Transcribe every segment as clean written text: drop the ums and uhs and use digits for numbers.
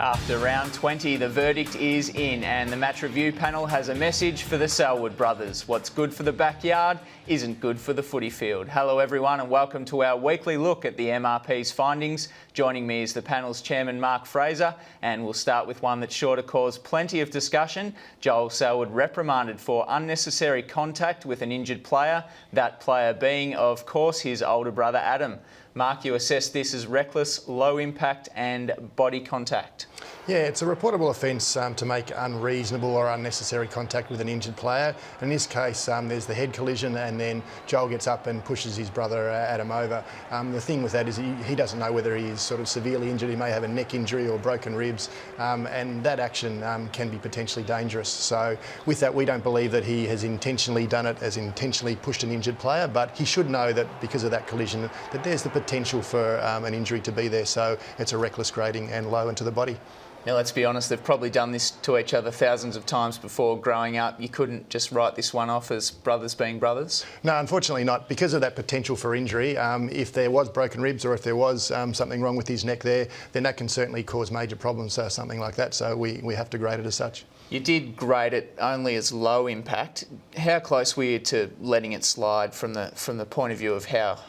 After round 20, the verdict is in and the match review panel has a message for the Selwood brothers. What's good for the backyard isn't good for the footy field. Hello everyone and welcome to our weekly look at the MRP's findings. Joining me is the panel's chairman Mark Fraser, and we'll start with one that's sure to cause plenty of discussion. Joel Selwood reprimanded for unnecessary contact with an injured player, that player being, of course, his older brother Adam. Mark, you assess this as reckless, low impact and body contact. Yeah, it's a reportable offence to make unreasonable or unnecessary contact with an injured player. In this case, there's the head collision and then Joel gets up and pushes his brother Adam over. The thing with that is he doesn't know whether he's sort of severely injured. He may have a neck injury or broken ribs, and that action can be potentially dangerous. So with that, we don't believe that he has intentionally done it, has intentionally pushed an injured player, but he should know that because of that collision that there's the potential for an injury to be there. So it's a reckless grading and low into the body. Now, let's be honest, they've probably done this to each other thousands of times before growing up. You couldn't just write this one off as brothers being brothers? No, unfortunately not. Because of that potential for injury, if there was broken ribs or if there was something wrong with his neck there, then that can certainly cause major problems, something like that. So we have to grade it as such. You did grade it only as low impact. How close were you to letting it slide from the point of view of how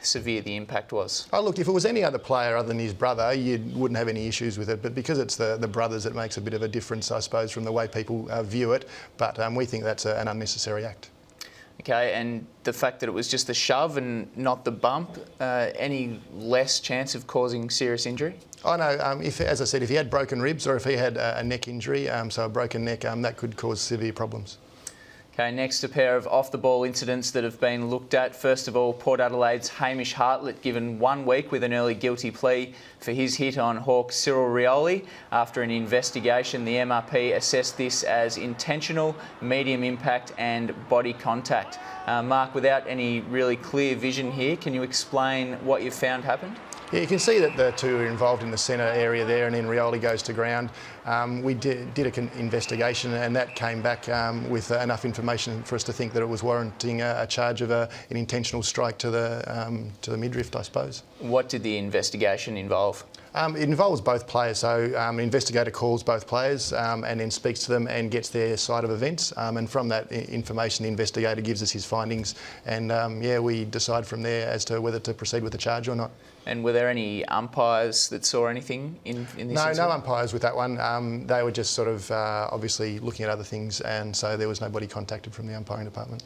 severe the impact was? Oh, look, if it was any other player other than his brother, you wouldn't have any issues with it. But because it's the brothers, it makes a bit of a difference, I suppose, from the way people view it. But we think that's an unnecessary act. Okay, and the fact that it was just the shove and not the bump, any less chance of causing serious injury? Oh no, as I said, if he had broken ribs or if he had a neck injury, so a broken neck, that could cause severe problems. Okay, next a pair of off-the-ball incidents that have been looked at. First of all, Port Adelaide's Hamish Hartlett given 1 week with an early guilty plea for his hit on Hawk Cyril Rioli. After an investigation, the MRP assessed this as intentional, medium impact and body contact. Mark, without any really clear vision here, can you explain what you found happened? Yeah, you can see that the two are involved in the centre area there, and then Rioli goes to ground. We did an investigation and that came back with enough information for us to think that it was warranting a charge of an intentional strike to the midriff, I suppose. What did the investigation involve? It involves both players, so an investigator calls both players and then speaks to them and gets their side of events, and from that information the investigator gives us his findings, and yeah, we decide from there as to whether to proceed with the charge or not. And were there any umpires that saw anything in this incident? No umpires with that one. They were just sort of obviously looking at other things, and so there was nobody contacted from the umpiring department.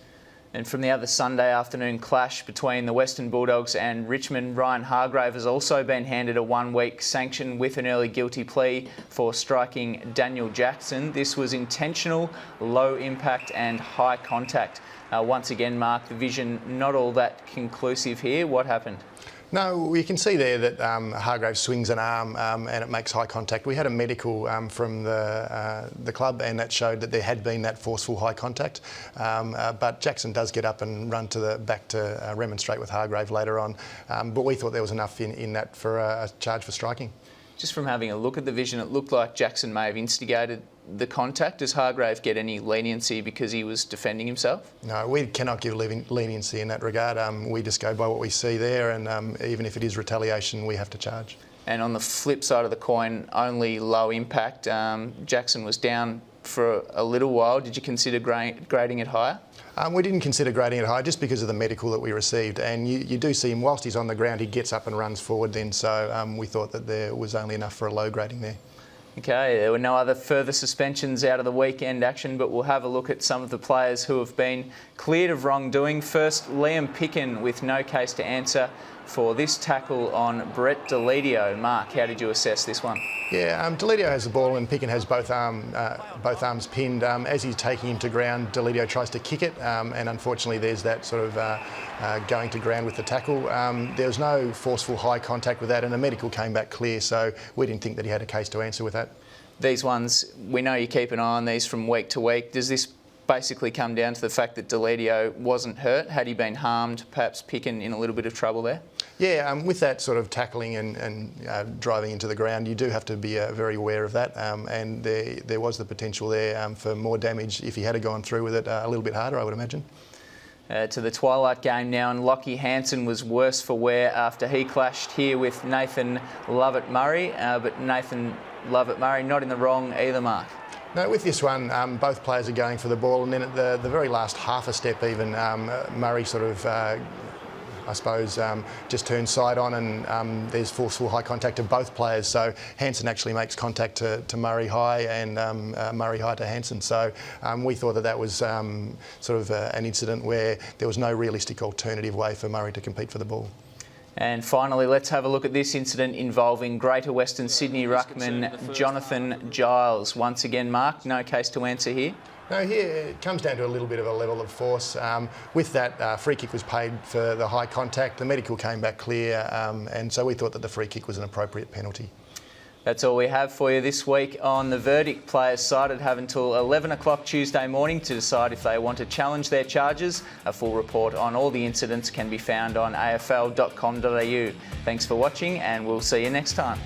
And from the other Sunday afternoon clash between the Western Bulldogs and Richmond, Ryan Hargrave has also been handed a 1 week sanction with an early guilty plea for striking Daniel Jackson. This was intentional, low impact and high contact. Once again, Mark, the vision not all that conclusive here. What happened? No, you can see there that Hargrave swings an arm and it makes high contact. We had a medical from the club and that showed that there had been that forceful high contact. But Jackson does get up and run back to remonstrate with Hargrave later on. But we thought there was enough in that for a charge for striking. Just from having a look at the vision, it looked like Jackson may have instigated the contact. Does Hargrave get any leniency because he was defending himself? No, we cannot give leniency in that regard. We just go by what we see there, and even if it is retaliation, we have to charge. And on the flip side of the coin, only low impact. Jackson was down for a little while. Did you consider grading it higher? We didn't consider grading it high just because of the medical that we received, and you do see him whilst he's on the ground, he gets up and runs forward then, so we thought that there was only enough for a low grading there. Okay, there were no other further suspensions out of the weekend action, but we'll have a look at some of the players who have been cleared of wrongdoing. First, Liam Picken with no case to answer for this tackle on Brett Deledio. Mark, how did you assess this one? Yeah, Deledio has the ball and Picken has both arms pinned. As he's taking him to ground, Deledio tries to kick it, and unfortunately there's that sort of going to ground with the tackle. There was no forceful high contact with that, and the medical came back clear, so we didn't think that he had a case to answer with that. These ones, we know you keep an eye on these from week to week. Does this basically come down to the fact that Deledio wasn't hurt? Had he been harmed, perhaps Picken in a little bit of trouble there? Yeah, with that sort of tackling and driving into the ground, you do have to be very aware of that, and there was the potential there for more damage if he had gone through with it a little bit harder, I would imagine. To the Twilight game now, and Lockie Hansen was worse for wear after he clashed here with Nathan Lovett Murray, but Nathan Love it, Murray. Not in the wrong either, Mark. No, with this one, both players are going for the ball, and then at the very last half a step even, Murray sort of, I suppose, just turns side on, and there's forceful high contact of both players. So Hansen actually makes contact to Murray high, and Murray high to Hansen. So we thought that was sort of an incident where there was no realistic alternative way for Murray to compete for the ball. And finally, let's have a look at this incident involving Greater Western Sydney ruckman Jonathan Giles. Once again, Mark, no case to answer here. No, here it comes down to a little bit of a level of force. With that, free kick was paid for the high contact. The medical came back clear, and so we thought that the free kick was an appropriate penalty. That's all we have for you this week on The Verdict. Players cited have until 11 o'clock Tuesday morning to decide if they want to challenge their charges. A full report on all the incidents can be found on afl.com.au. Thanks for watching, and we'll see you next time.